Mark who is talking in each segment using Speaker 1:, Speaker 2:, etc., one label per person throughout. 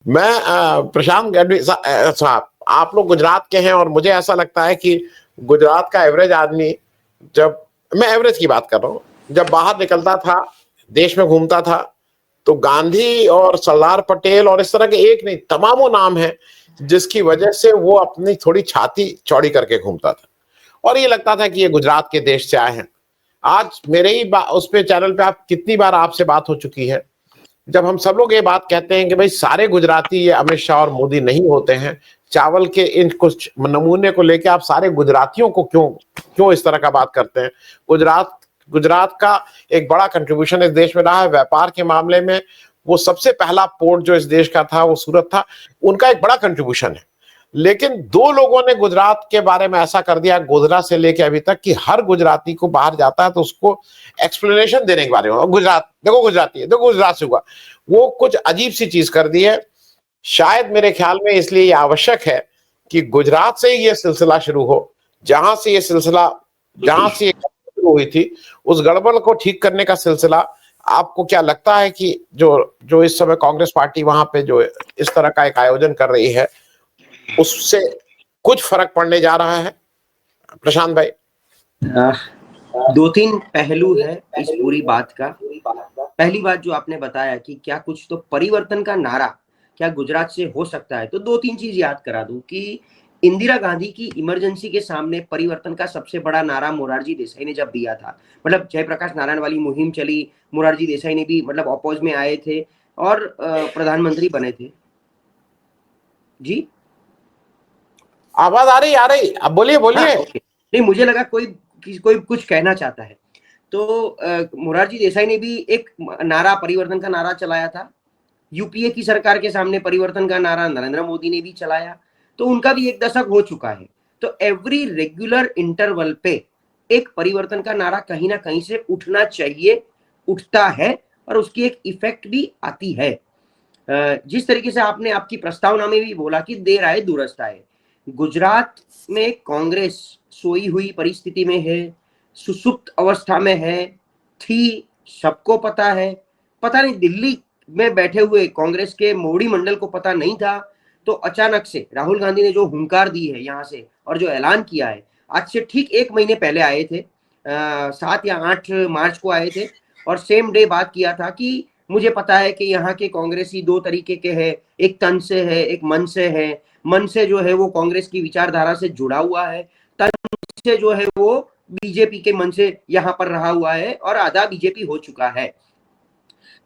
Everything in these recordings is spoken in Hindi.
Speaker 1: प्रशांत गढ़वी साहब, आप लोग गुजरात के हैं और मुझे ऐसा लगता है कि गुजरात का एवरेज आदमी, जब मैं एवरेज की बात कर रहा हूँ, जब बाहर निकलता था, देश में घूमता था, तो गांधी और सरदार पटेल और इस तरह के एक नहीं तमामों नाम हैं जिसकी वजह से वो अपनी थोड़ी छाती चौड़ी करके घूमता था और ये लगता था कि ये गुजरात के देश से आए हैं। आज मेरे ही उस पे चैनल पे आप कितनी बार आपसे बात हो चुकी है, जब हम सब लोग ये बात कहते हैं कि भाई सारे गुजराती ये अमित शाह और मोदी नहीं होते हैं, चावल के इन कुछ नमूने को लेके आप सारे गुजरातियों को क्यों क्यों इस तरह का बात करते हैं? गुजरात गुजरात का एक बड़ा कंट्रीब्यूशन इस देश में रहा है व्यापार के मामले में। वो सबसे पहला पोर्ट जो इस देश का था वो सूरत था, उनका एक बड़ा कंट्रीब्यूशन है। लेकिन दो लोगों ने गुजरात के बारे में ऐसा कर दिया, गोधरा से लेके अभी तक, कि हर गुजराती को बाहर जाता है तो उसको एक्सप्लेनेशन देने के बारे में, गुजरात देखो गुजराती है, देखो गुजरात से हुआ, वो कुछ अजीब सी चीज कर दी है। शायद मेरे ख्याल में इसलिए ये आवश्यक है कि गुजरात से ही ये सिलसिला शुरू हो, जहां से ये सिलसिला, जहां से ये शुरू हुई थी, उस गड़बड़ को ठीक करने का सिलसिला। आपको क्या लगता है कि जो जो इस समय कांग्रेस पार्टी वहां पे जो इस तरह का एक आयोजन कर रही है, उससे कुछ फर्क पड़ने जा रहा है प्रशांत भाई?
Speaker 2: दो तीन पहलू है इस पूरी बात का। पहली बात जो आपने बताया कि क्या कुछ तो परिवर्तन का नारा क्या गुजरात से हो सकता है, तो दो तीन चीज याद करा दूं कि इंदिरा गांधी की इमरजेंसी के सामने परिवर्तन का सबसे बड़ा नारा मोरारजी देसाई ने जब दिया था, मतलब जयप्रकाश नारायण वाली मुहिम चली, मोरारजी देसाई ने भी मतलब अपोज में आए थे और प्रधानमंत्री बने थे। जी
Speaker 1: आवाज आ रही, अब बोलिए बोलिए।
Speaker 2: हाँ, नहीं मुझे लगा कोई कुछ कहना चाहता है। तो मोरारजी देसाई ने भी एक नारा, परिवर्तन का नारा चलाया था। यूपीए की सरकार के सामने परिवर्तन का नारा नरेंद्र मोदी ने भी चलाया, तो उनका भी एक दशक हो चुका है। तो एवरी रेगुलर इंटरवल पे एक परिवर्तन का नारा कहीं ना कहीं से उठना चाहिए, उठता है और उसकी एक इफेक्ट भी आती है। जिस तरीके से आपने आपकी प्रस्तावना में भी बोला कि देर आए दुरुस्त आए, गुजरात में कांग्रेस सोई हुई परिस्थिति में है, सुसुप्त अवस्था में है, थी, सबको पता है। पता नहीं दिल्ली में बैठे हुए कांग्रेस के मोड़ी मंडल को पता नहीं था, तो अचानक से राहुल गांधी ने जो हुंकार दी है यहाँ से और जो ऐलान किया है, आज से ठीक 1 महीने पहले आए थे, 7 या 8 मार्च को आए थे और सेम डे बात किया था कि मुझे पता है कि यहाँ के कांग्रेसी दो तरीके के हैं, एक तन से है, एक मन से है। मन से जो है वो कांग्रेस की विचारधारा से जुड़ा हुआ है, तन से जो है वो बीजेपी के मन से यहाँ पर रहा हुआ है और आधा बीजेपी हो चुका है।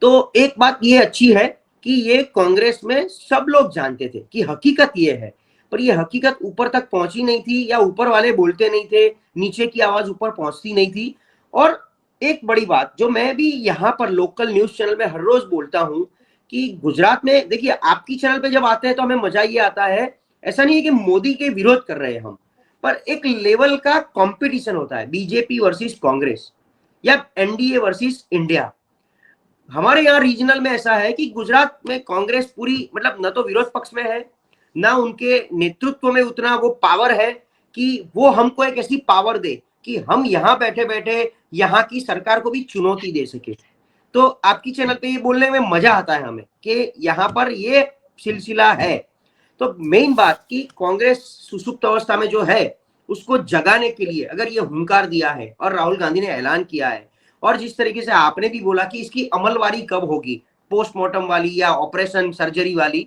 Speaker 2: तो एक बात ये अच्छी है कि ये कांग्रेस में सब लोग जानते थे कि हकीकत ये है, पर ये हकीकत ऊपर तक पहुंची नहीं थी या ऊपर वाले बोलते नहीं थे, नीचे की आवाज ऊपर पहुंचती नहीं थी। और एक बड़ी बात जो मैं भी यहाँ पर लोकल न्यूज चैनल में हर रोज बोलता हूँ कि गुजरात में देखिए, आपकी चैनल पे जब आते हैं तो हमें मजा ये आता है, ऐसा नहीं है कि मोदी के विरोध कर रहे हैं हम, पर एक लेवल का कंपटीशन होता है, बीजेपी वर्सेस कांग्रेस या एनडीए वर्सेस इंडिया। हमारे यहाँ रीजनल में ऐसा है कि गुजरात में कांग्रेस पूरी मतलब न तो विरोध पक्ष में है, ना उनके नेतृत्व में उतना वो पावर है कि वो हमको एक ऐसी पावर दे कि हम यहाँ बैठे बैठे यहाँ की सरकार को भी चुनौती दे सके। तो आपकी चैनल पे ये बोलने में मजा आता है हमें कि यहाँ पर ये सिलसिला है। तो मेन बात कि कांग्रेस सुसुप्त अवस्था में जो है उसको जगाने के लिए अगर ये हुंकार दिया है और राहुल गांधी ने ऐलान किया है, और जिस तरीके से आपने भी बोला कि इसकी अमलवारी कब होगी, पोस्टमार्टम वाली या ऑपरेशन सर्जरी वाली,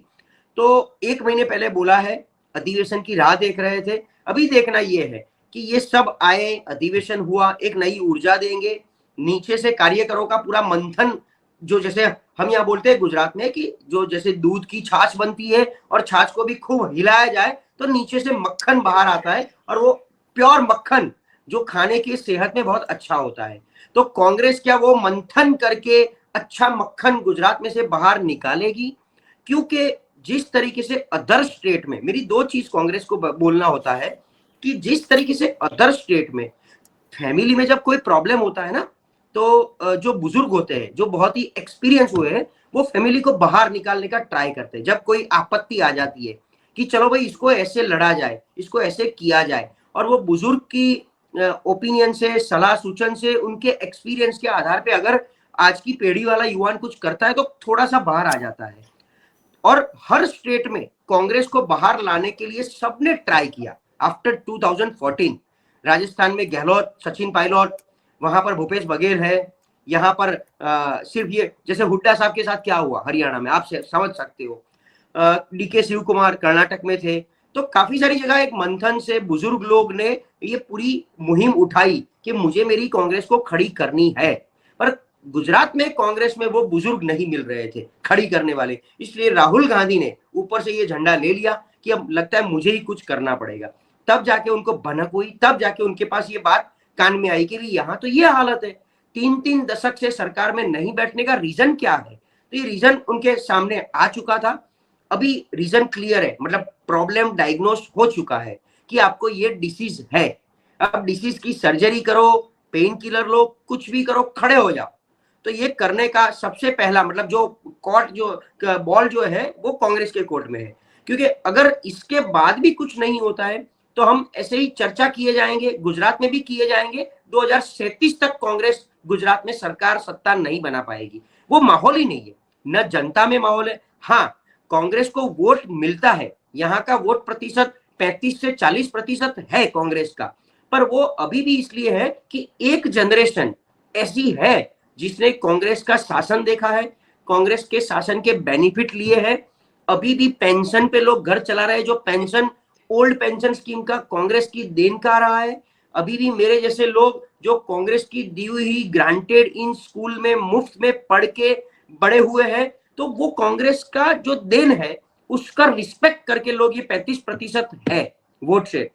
Speaker 2: तो 1 महीने पहले बोला है, अधिवेशन की राह देख रहे थे। अभी देखना यह है कि ये सब आए, अधिवेशन हुआ, एक नई ऊर्जा देंगे, नीचे से कार्यकरों का पूरा मंथन, जो जैसे हम यहाँ बोलते हैं गुजरात में कि जो जैसे दूध की छाछ बनती है और छाछ को भी खूब हिलाया जाए तो नीचे से मक्खन बाहर आता है, और वो प्योर मक्खन जो खाने की सेहत में बहुत अच्छा होता है। तो कांग्रेस क्या वो मंथन करके अच्छा मक्खन गुजरात में से बाहर निकालेगी? क्योंकि जिस तरीके से अदर स्टेट में, मेरी दो चीज कांग्रेस को बोलना होता है कि जिस तरीके से अदर स्टेट में फैमिली में जब कोई प्रॉब्लम होता है ना, तो जो बुजुर्ग होते हैं, जो बहुत ही एक्सपीरियंस हुए हैं, वो फैमिली को बाहर निकालने का ट्राई करते हैं। जब कोई आपत्ति आ जाती है कि चलो भाई इसको ऐसे लड़ा जाए, इसको ऐसे किया जाए, और वो बुजुर्ग की ओपिनियन से, सलाह सूचन से, उनके एक्सपीरियंस के आधार पे अगर आज की पीढ़ी वाला युवान कुछ करता है तो थोड़ा सा बाहर आ जाता है। और हर स्टेट में कांग्रेस को बाहर लाने के लिए सबने ट्राई किया। आफ्टर 2014 राजस्थान में गहलोत, सचिन पायलट, वहां पर भूपेश बघेल है, यहाँ पर सिर्फ ये जैसे हुड्डा साहब के साथ क्या हुआ हरियाणा में, आप समझ सकते हो। डीके शिव कुमार कर्नाटक में थे। तो काफी सारी जगह एक मंथन से बुजुर्ग लोग ने ये पूरी मुहिम उठाई कि मुझे मेरी कांग्रेस को खड़ी करनी है, पर गुजरात में कांग्रेस में वो बुजुर्ग नहीं मिल रहे थे खड़ी करने वाले, इसलिए राहुल गांधी ने ऊपर से ये झंडा ले लिया कि अब लगता है मुझे ही कुछ करना पड़ेगा। तब जाके उनको भनक हुई, तब जाके उनके पास ये बात कान में आई कि यहाँ तो ये हालत है, 3-3 दशक से सरकार में नहीं बैठने का रीजन क्या है। तो ये रीजन उनके सामने आ चुका था। अभी रीजन क्लियर है, मतलब प्रॉब्लम डायग्नोस हो चुका है कि आपको ये डिसीज है। अब डिसीज की सर्जरी करो, पेन किलर लो, कुछ भी करो, खड़े हो जाओ। तो ये करने का सबसे पहला मतलब जो कोर्ट जो बॉल जो है वो कांग्रेस के कोर्ट में है, क्योंकि अगर इसके बाद भी कुछ नहीं होता है तो हम ऐसे ही चर्चा किए जाएंगे, गुजरात में भी किए जाएंगे। 2037 तक कांग्रेस गुजरात में सरकार सत्ता नहीं बना पाएगी, वो माहौल ही नहीं है, न जनता में माहौल है। हाँ, कांग्रेस को वोट मिलता है, यहाँ का वोट प्रतिशत 35 से 40% है कांग्रेस का, पर वो अभी भी इसलिए है कि एक जनरेशन ऐसी है जिसने कांग्रेस का शासन देखा है, कांग्रेस के शासन के बेनिफिट लिए हैं। अभी भी पेंशन पे लोग घर चला रहे हैं, जो पेंशन ओल्ड पेंशन स्कीम का कांग्रेस की देन का रहा है। अभी भी मेरे जैसे लोग जो कांग्रेस की दी हुई ग्रांटेड इन स्कूल में मुफ्त में पढ़ के बड़े हुए हैं, तो वो कांग्रेस का जो देन है उसका रिस्पेक्ट करके लोग ये 35% है वोट से।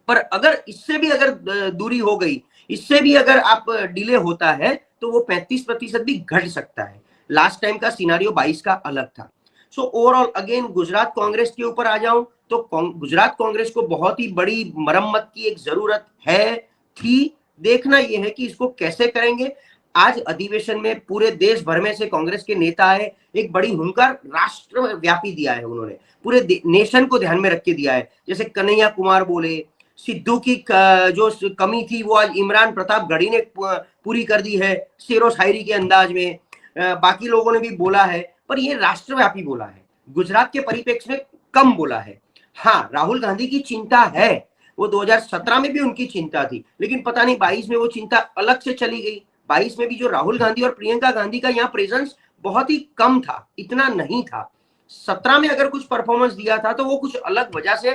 Speaker 2: पर अगर इससे भी अगर दूरी हो गई, इससे भी अगर आप डिले होता है तो वो 35% भी घट सकता है। लास्ट टाइम का सिनारियो 22 का अलग था। So overall again Gujarat Congress के ऊपर आ जाऊं तो गुजरात कांग्रेस को बहुत ही बड़ी मरम्मत की एक जरूरत है थी। देखना यह है कि इसको कैसे करेंगे। आज अधिवेशन में पूरे देश भर में से कांग्रेस के नेता आए, एक बड़ी हुंकार राष्ट्रव्यापी दिया है उन्होंने, पूरे नेशन को ध्यान में रख के दिया है। जैसे कन्हैया कुमार बोले, सिद्धू की जो कमी थी वो आज इमरान प्रतापगढ़ी ने पूरी कर दी है शेरो शायरी के अंदाज में। बाकी लोगों ने भी बोला है, पर ये राष्ट्रव्यापी बोला है, गुजरात के परिप्रेक्ष्य में कम बोला है। हाँ, राहुल गांधी की चिंता है, वो 2017 में भी उनकी चिंता थी, लेकिन पता नहीं 22 में वो चिंता अलग से चली गई। 22 में भी जो राहुल गांधी और प्रियंका गांधी का यहाँ प्रेजेंस बहुत ही कम था, इतना नहीं था। 17 में अगर कुछ परफॉर्मेंस दिया था तो वो कुछ अलग वजह से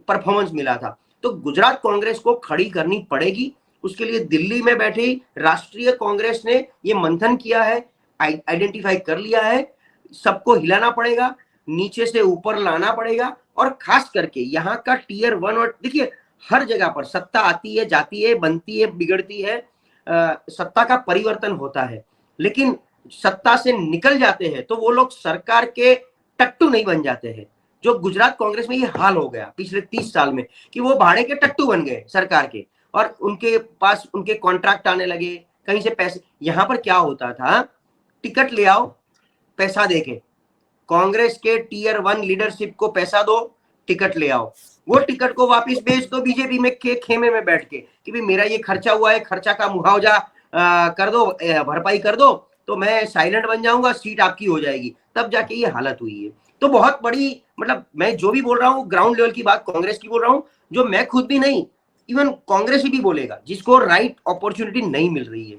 Speaker 2: परफॉर्मेंस मिला था। तो गुजरात कांग्रेस को खड़ी करनी पड़ेगी, उसके लिए दिल्ली में बैठी राष्ट्रीय कांग्रेस ने ये मंथन किया है, आइडेंटिफाई कर लिया है। सबको हिलाना पड़ेगा, नीचे से ऊपर लाना पड़ेगा, और खास करके यहाँ का टीयर 1 और देखिए हर जगह पर सत्ता आती है, जाती है, बनती है, बिगड़ती है, सत्ता का परिवर्तन होता है, लेकिन सत्ता से निकल जाते हैं तो वो लोग सरकार के टट्टू नहीं बन जाते हैं। जो गुजरात कांग्रेस में ये हाल हो गया पिछले 30 साल में कि वो भाड़े के टट्टू बन गए सरकार के, और उनके पास उनके कॉन्ट्रैक्ट आने लगे, कहीं से पैसे। यहां पर क्या होता था, टिकट ले आओ, पैसा देके कांग्रेस के टीयर 1 लीडरशिप को पैसा दो, टिकट ले आओ, वो टिकट को वापस बेच दो बीजेपी में खेमे में बैठ के कि भाई मेरा ये खर्चा हुआ है, खर्चा का मुआवजा कर दो, भरपाई कर दो, तो मैं साइलेंट बन जाऊंगा, सीट आपकी हो जाएगी। तब जाके ये हालत हुई है। तो बहुत बड़ी, मतलब मैं जो भी बोल रहा हूँ ग्राउंड लेवल की बात कांग्रेस की बोल रहा हूँ, जो मैं खुद भी नहीं, इवन कांग्रेस ही भी बोलेगा जिसको राइट अपॉर्चुनिटी नहीं मिल रही है।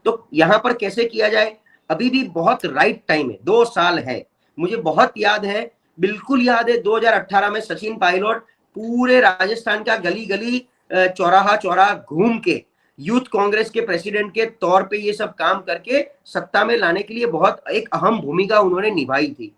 Speaker 2: तो यहाँ पर कैसे किया जाए, अभी भी बहुत राइट टाइम है, 2 साल है। मुझे बहुत याद है, बिल्कुल याद है 2018 में सचिन पायलट पूरे राजस्थान का गली गली चौराहा चौराहा घूम के यूथ कांग्रेस के प्रेसिडेंट के तौर पे ये सब काम करके सत्ता में लाने के लिए बहुत एक अहम भूमिका उन्होंने निभाई थी।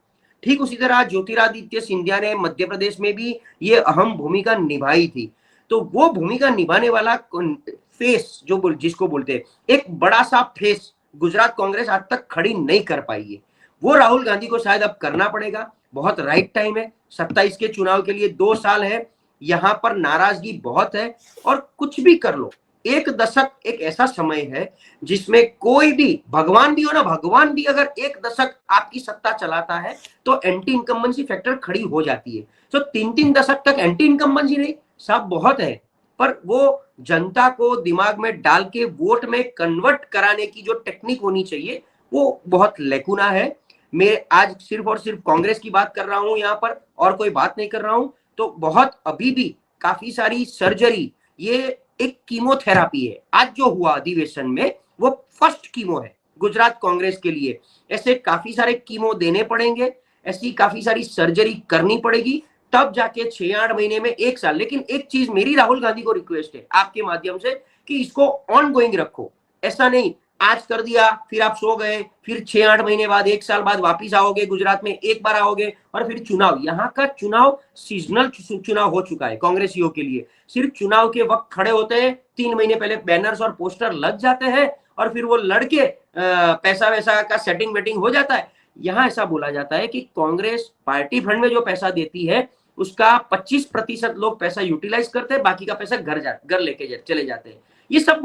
Speaker 2: ठीक उसी तरह ज्योतिरादित्य सिंधिया ने मध्य प्रदेश में भी ये अहम भूमिका निभाई थी। तो वो भूमिका निभाने वाला फेस जो जिसको बोलते हैं, एक बड़ा सा फेस गुजरात कांग्रेस आज तक खड़ी नहीं कर पाई है, वो राहुल गांधी को शायद अब करना पड़ेगा। बहुत राइट टाइम है, 27 के चुनाव के लिए 2 साल है, यहाँ पर नाराजगी बहुत है, और कुछ भी कर लो, 1 दशक एक ऐसा समय है जिसमें कोई भी, भगवान भी हो ना, भगवान भी अगर 1 दशक आपकी सत्ता चलाता है तो एंटी इनकम्बेंसी फैक्टर खड़ी हो जाती है। तो 3-3 दशक तक एंटी इनकम्बेंसी नहीं साहब बहुत है, पर वो जनता को दिमाग में डाल के वोट में कन्वर्ट कराने की जो टेक्निक होनी चाहिए वो बहुत लेकुना है। मैं आज सिर्फ और सिर्फ कांग्रेस की बात कर रहा हूं यहाँ पर, और कोई बात नहीं कर रहा हूं, तो बहुत अभी भी काफी सारी सर्जरी, ये एक कीमोथेरापी है। आज जो हुआ अधिवेशन में वो फर्स्ट कीमो है गुजरात कांग्रेस के लिए। ऐसे काफी सारे कीमो देने पड़ेंगे, ऐसी काफी सारी सर्जरी करनी पड़ेगी, तब जाके 6-8 महीने में 1 साल। लेकिन एक चीज मेरी राहुल गांधी को रिक्वेस्ट है आपके माध्यम से कि इसको ऑन गोइंग रखो। ऐसा नहीं आज कर दिया फिर आप सो गए, फिर 6-8 महीने बाद 1 साल बाद वापिस आओगे, गुजरात में एक बार आओगे और फिर चुनाव। यहाँ का चुनाव सीजनल चुनाव हो चुका है कांग्रेसियों के लिए। सिर्फ चुनाव के वक्त खड़े होते हैं, 3 महीने पहले बैनर्स और पोस्टर लग जाते हैं और फिर वो लड़के पैसा वैसा का सेटिंग वेटिंग हो जाता है। यहाँ ऐसा बोला जाता है कि कांग्रेस पार्टी फंड में जो पैसा देती है उसका 25% लोग पैसा यूटिलाइज करते हैं, बाकी का पैसा घर लेके चले जाते हैं। ये सब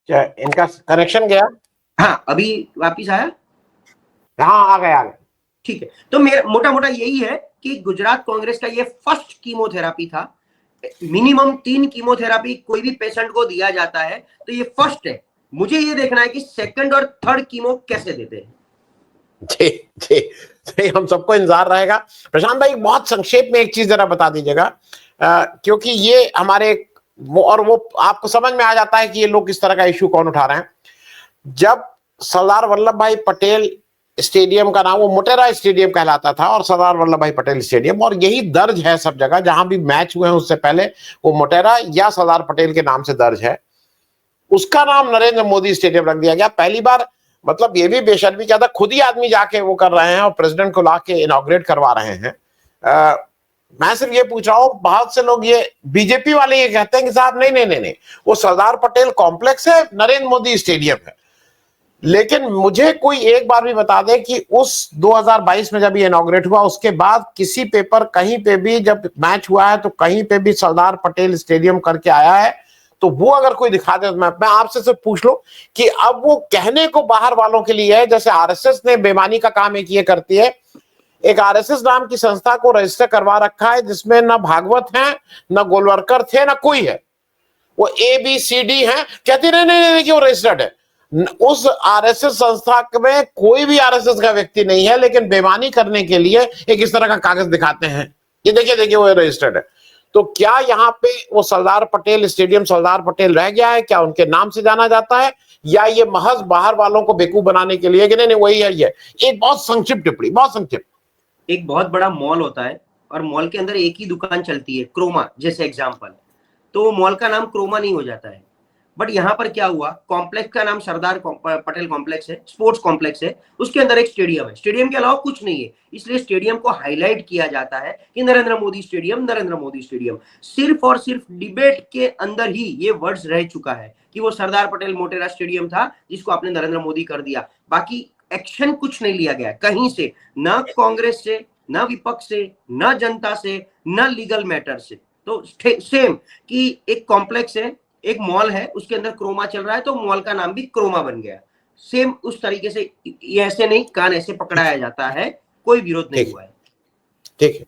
Speaker 1: क्या इनका कनेक्शन गया?
Speaker 2: हाँ अभी वापिस आया।
Speaker 1: हाँ आ गया।
Speaker 2: ठीक है, तो मेरा मोटा मोटा यही है कि गुजरात कांग्रेस का ये फर्स्ट कीमोथेरापी था। मिनिमम 3 कीमोथेरापी कोई भी पेशेंट को दिया जाता है, तो ये फर्स्ट है। मुझे ये देखना है कि सेकंड और थर्ड कीमो कैसे देते हैं।
Speaker 1: जी जी जी, हम सबको इंतजार रहेगा। प्रशांत भाई बहुत संक्षेप में एक चीज जरा बता दीजिएगा, क्योंकि ये हमारे और वो आपको समझ में आ जाता है कि ये लोग किस तरह का इश्यू कौन उठा रहे हैं। जब सरदार वल्लभ भाई पटेल स्टेडियम का नाम वो मोटेरा स्टेडियम कहलाता था और सरदार वल्लभ भाई पटेल स्टेडियम, और यही दर्ज है सब जगह जहां भी मैच हुए हैं उससे पहले वो मोटेरा या सरदार पटेल के नाम से दर्ज है, उसका नाम नरेंद्र मोदी स्टेडियम रख दिया गया। पहली बार, मतलब ये भी बेशर्मी क्या था, खुद ही आदमी जाके वो कर रहे हैं और प्रेसिडेंट को लाके इनॉग्रेट करवा रहे हैं। मैं सिर्फ ये पूछ रहा हूं, बहुत से लोग ये बीजेपी वाले ये कहते हैं कि साहब नहीं नहीं नहीं नहीं, वो सरदार पटेल कॉम्प्लेक्स है, नरेंद्र मोदी स्टेडियम है। लेकिन मुझे कोई एक बार भी बता दे कि उस 2022 में जब ये इनॉग्रेट हुआ उसके बाद किसी पेपर कहीं पे भी जब मैच हुआ है तो कहीं पे भी सरदार पटेल स्टेडियम करके आया है, तो वो अगर कोई दिखा दे तो मैं आपसे सिर्फ पूछ लूं कि अब वो कहने को बाहर वालों के लिए है, जैसे आरएसएस ने बेईमानी का काम एक ये करती है, एक आरएसएस नाम की संस्था को रजिस्टर करवा रखा है जिसमें ना भागवत है, ना गोलवरकर थे, ना कोई है, वो ABCD है, कहती नहीं कि वो रजिस्टर्ड है। उस आरएसएस संस्था में कोई भी आरएसएस का व्यक्ति नहीं है, लेकिन बेईमानी करने के लिए एक इस तरह का कागज दिखाते हैं, ये देखिए वो रजिस्टर्ड है। तो क्या यहाँ पे वो सरदार पटेल स्टेडियम सरदार पटेल रह गया है? क्या उनके नाम से जाना जाता है, या ये महज बाहर वालों को बेवकूफ बनाने के लिए कि नहीं वही है? ये एक बहुत संक्षिप्त टिप्पणी, बहुत संक्षिप्त।
Speaker 2: एक बहुत बड़ा मॉल होता है और मॉल के अंदर एक ही दुकान चलती है, क्रोमा जैसे एग्जाम्पल, तो मॉल का नाम क्रोमा नहीं हो जाता है। बट यहाँ पर क्या हुआ, कॉम्प्लेक्स का नाम सरदार पटेल कॉम्प्लेक्स है, स्पोर्ट्स कॉम्प्लेक्स है, उसके अंदर एक स्टेडियम है, स्टेडियम के अलावा कुछ नहीं है, इसलिए स्टेडियम को हाईलाइट किया जाता है कि नरेंद्र मोदी स्टेडियम, नरेंद्र मोदी स्टेडियम। सिर्फ और सिर्फ डिबेट के अंदर ही ये वर्ड्स रह चुका है कि वो सरदार पटेल मोटेरा स्टेडियम था जिसको आपने नरेंद्र मोदी कर दिया। बाकी एक्शन कुछ नहीं लिया गया कहीं से, ना कांग्रेस से, ना विपक्ष से, ना जनता से, ना लीगल मैटर से। तो सेम कि एक कॉम्प्लेक्स है, एक मॉल है, उसके अंदर क्रोमा चल रहा है तो मॉल का नाम भी क्रोमा बन गया। सेम उस तरीके से ये ऐसे नहीं कान ऐसे पकड़ाया जाता है, कोई विरोध नहीं हुआ है।
Speaker 1: ठीक है।